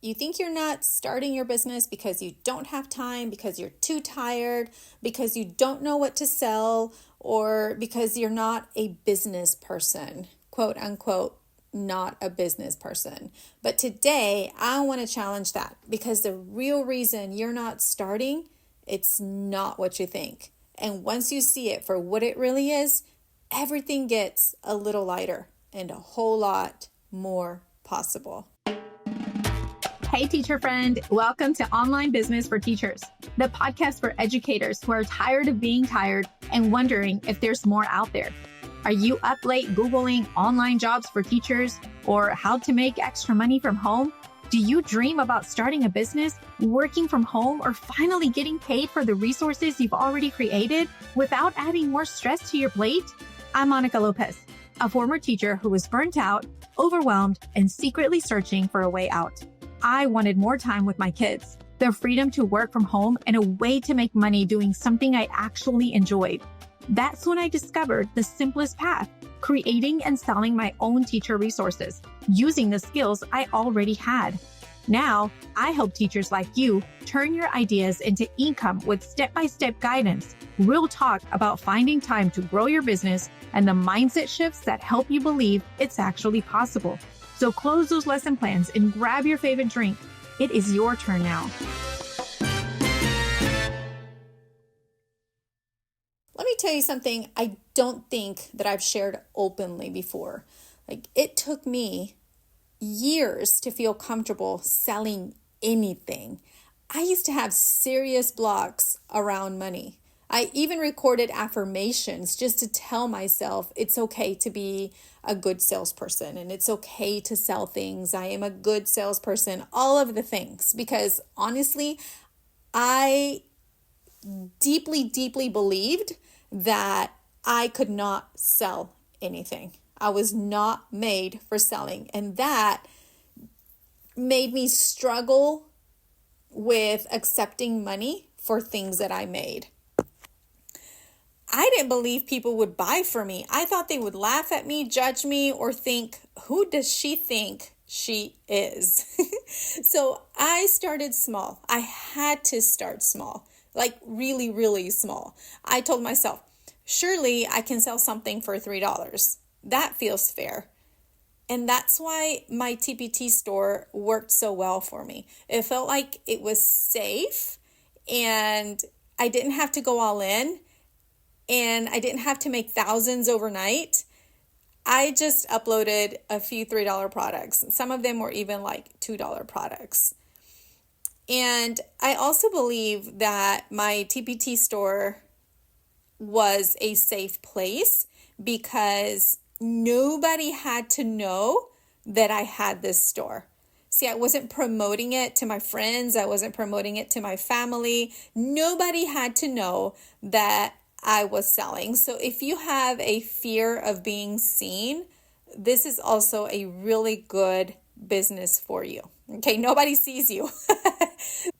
You think you're not starting your business because you don't have time, because you're too tired, because you don't know what to sell, or because you're not a business person, quote unquote, not a business person. But today I want to challenge that, because the real reason you're not starting, it's not what you think. And once you see it for what it really is, everything gets a little lighter and a whole lot more possible. Hey, teacher friend. Welcome to Online Business for Teachers, the podcast for educators who are tired of being tired and wondering if there's more out there. Are you up late Googling online jobs for teachers or how to make extra money from home? Do you dream about starting a business, working from home, or finally getting paid for the resources you've already created without adding more stress to your plate? I'm Monica Lopez, a former teacher who was burnt out, overwhelmed, and secretly searching for a way out. I wanted more time with my kids, the freedom to work from home, and a way to make money doing something I actually enjoyed. That's when I discovered the simplest path, creating and selling my own teacher resources, using the skills I already had. Now, I help teachers like you turn your ideas into income with step-by-step guidance, real talk about finding time to grow your business, and the mindset shifts that help you believe it's actually possible. So close those lesson plans and grab your favorite drink. It is your turn now. Let me tell you something I don't think that I've shared openly before. It took me years to feel comfortable selling anything. I used to have serious blocks around money. I even recorded affirmations just to tell myself it's okay to be a good salesperson and it's okay to sell things. I am a good salesperson, all of the things, because honestly, I deeply, deeply believed that I could not sell anything. I was not made for selling. And that made me struggle with accepting money for things that I made. I didn't believe people would buy from me. I thought they would laugh at me, judge me, or think, who does she think she is? So I started small. I had to start small, like really, really small. I told myself, surely I can sell something for $3. That feels fair. And that's why my TPT store worked so well for me. It felt like it was safe and I didn't have to go all in. And I didn't have to make thousands overnight. I just uploaded a few $3 products. Some of them were even like $2 products. And I also believe that my TPT store was a safe place because nobody had to know that I had this store. See, I wasn't promoting it to my friends. I wasn't promoting it to my family. Nobody had to know that I was selling. So if you have a fear of being seen, this is also a really good business for you. Okay, nobody sees you.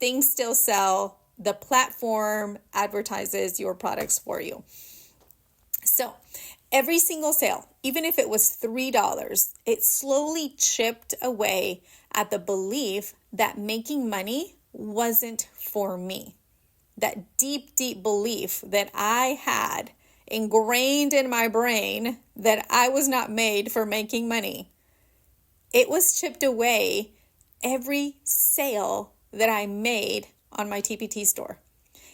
Things still sell. The platform advertises your products for you. So every single sale, even if it was $3, it slowly chipped away at the belief that making money wasn't for me. That deep, deep belief that I had ingrained in my brain that I was not made for making money. It was chipped away every sale that I made on my TPT store.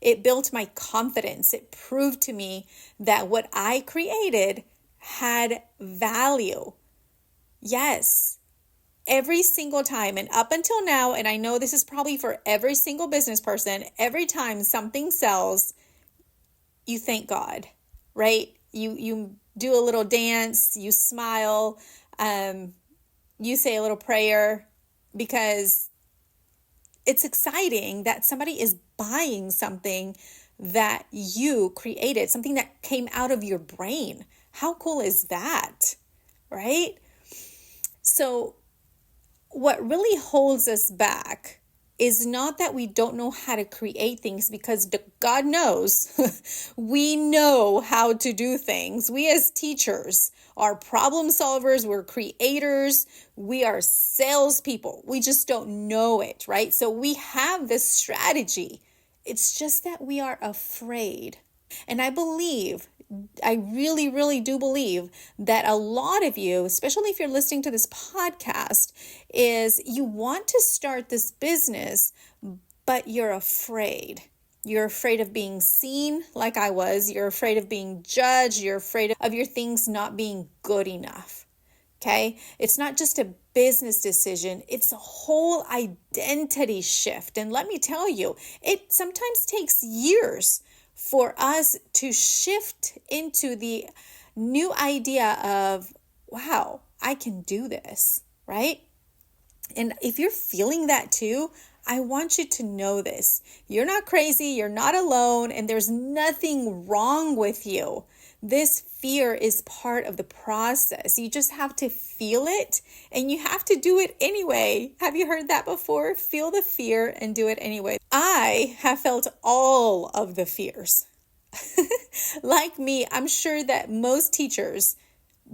It built my confidence. It proved to me that what I created had value. Yes. Every single time, and up until now, and I know this is probably for every single business person, every time something sells, you thank God, right? You do a little dance, you smile, you say a little prayer, because it's exciting that somebody is buying something that you created, something that came out of your brain. How cool is that, right? So what really holds us back is not that we don't know how to create things, because God knows we know how to do things. We as teachers are problem solvers, we're creators, we are salespeople. We just don't know it, right? So we have this strategy. It's just that we are afraid. And I really, really do believe that a lot of you, especially if you're listening to this podcast, is you want to start this business, but you're afraid. You're afraid of being seen like I was. You're afraid of being judged. You're afraid of your things not being good enough. Okay? It's not just a business decision. It's a whole identity shift. And let me tell you, it sometimes takes years for us to shift into the new idea of, wow, I can do this, right? And if you're feeling that too, I want you to know this. You're not crazy, you're not alone, and there's nothing wrong with you. This fear is part of the process. You just have to feel it, and you have to do it anyway. Have you heard that before? Feel the fear and do it anyway. I have felt all of the fears. Like me, I'm sure that most teachers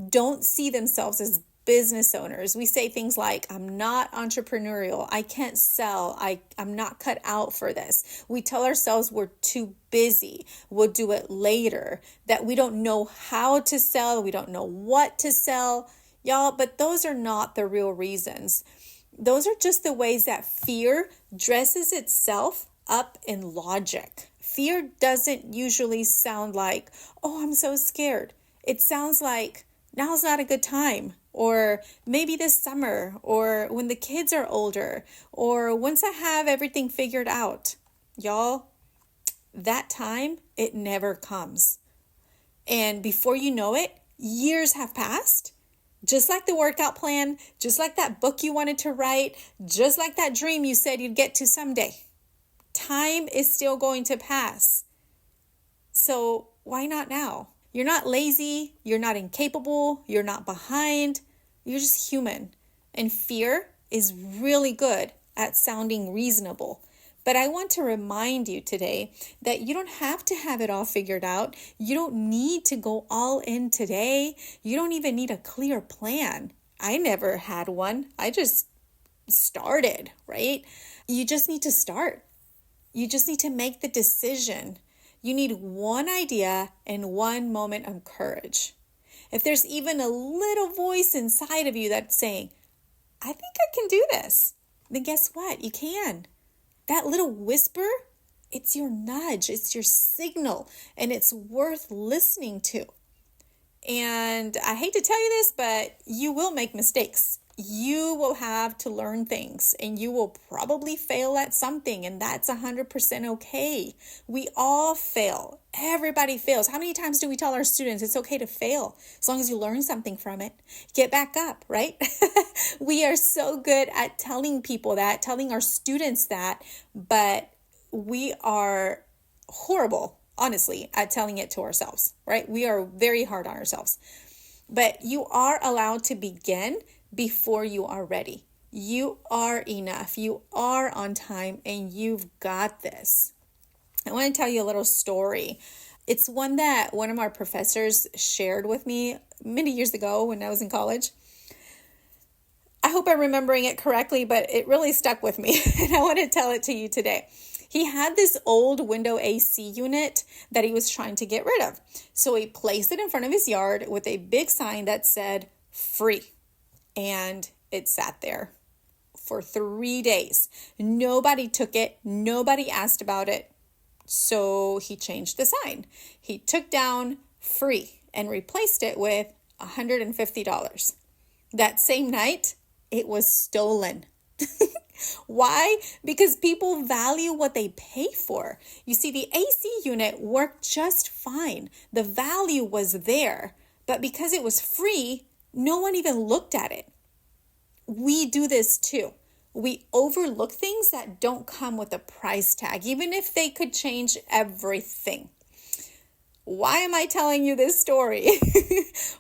don't see themselves as business owners. We say things like, I'm not entrepreneurial, I can't sell, I'm not cut out for this. We tell ourselves we're too busy, we'll do it later, that we don't know how to sell, we don't know what to sell. Y'all, but those are not the real reasons. Those are just the ways that fear dresses itself up in logic. Fear doesn't usually sound like, oh, I'm so scared. It sounds like, now's not a good time, or maybe this summer, or when the kids are older, or once I have everything figured out. Y'all, that time, it never comes. And before you know it, years have passed. Just like the workout plan, just like that book you wanted to write, just like that dream you said you'd get to someday. Time is still going to pass. So why not now? You're not lazy, you're not incapable, you're not behind, you're just human. And fear is really good at sounding reasonable. But I want to remind you today that you don't have to have it all figured out. You don't need to go all in today. You don't even need a clear plan. I never had one. I just started, right? You just need to start. You just need to make the decision. You need one idea and one moment of courage. If there's even a little voice inside of you that's saying, I think I can do this, then guess what? You can. That little whisper, it's your nudge, it's your signal, and it's worth listening to. And I hate to tell you this, but you will make mistakes. You will have to learn things, and you will probably fail at something, and that's 100% okay. We all fail. Everybody fails. How many times do we tell our students it's okay to fail as long as you learn something from it? Get back up, right? We are so good at telling people that, telling our students that, but we are horrible, honestly, at telling it to ourselves, right? We are very hard on ourselves. But you are allowed to begin before you are ready. You are enough. You are on time, and you've got this. I want to tell you a little story. It's one that one of our professors shared with me many years ago when I was in college. I hope I'm remembering it correctly, but it really stuck with me, and I want to tell it to you today. He had this old window AC unit that he was trying to get rid of. So he placed it in front of his yard with a big sign that said, free. And it sat there for 3 days. Nobody took it. Nobody asked about it. So he changed the sign. He took down free and replaced it with $150. That same night, it was stolen. Why? Because people value what they pay for. You see, the AC unit worked just fine. The value was there. But because it was free, no one even looked at it. We do this too. We overlook things that don't come with a price tag, even if they could change everything. Why am I telling you this story?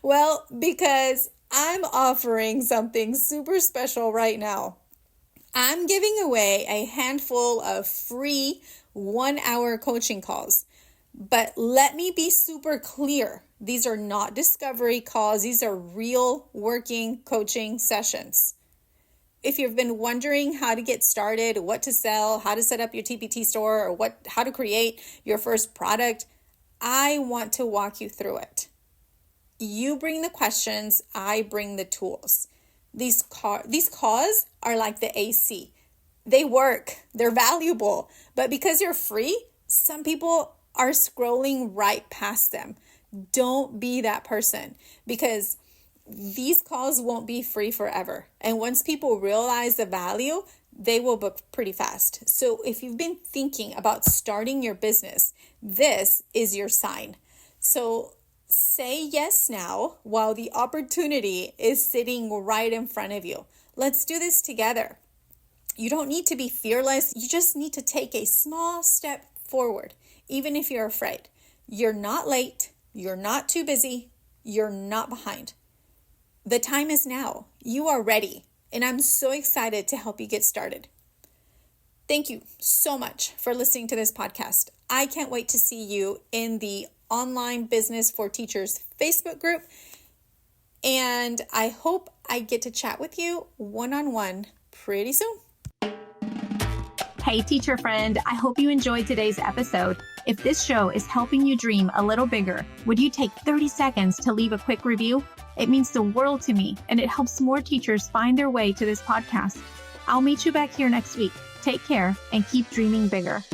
Well, because I'm offering something super special right now. I'm giving away a handful of free 1-hour coaching calls. But let me be super clear. These are not discovery calls. These are real working coaching sessions. If you've been wondering how to get started, what to sell, how to set up your TPT store, or how to create your first product, I want to walk you through it. You bring the questions, I bring the tools. These calls are like the AC. They work, they're valuable, but because you're free, some people are scrolling right past them. Don't be that person, because these calls won't be free forever. And once people realize the value, they will book pretty fast. So if you've been thinking about starting your business, this is your sign. So say yes now while the opportunity is sitting right in front of you. Let's do this together. You don't need to be fearless. You just need to take a small step forward, even if you're afraid. You're not late. You're not too busy. You're not behind. The time is now. You are ready. And I'm so excited to help you get started. Thank you so much for listening to this podcast. I can't wait to see you in the Online Business for Teachers Facebook group. And I hope I get to chat with you one-on-one pretty soon. Hey, teacher friend, I hope you enjoyed today's episode. If this show is helping you dream a little bigger, would you take 30 seconds to leave a quick review? It means the world to me, and it helps more teachers find their way to this podcast. I'll meet you back here next week. Take care and keep dreaming bigger.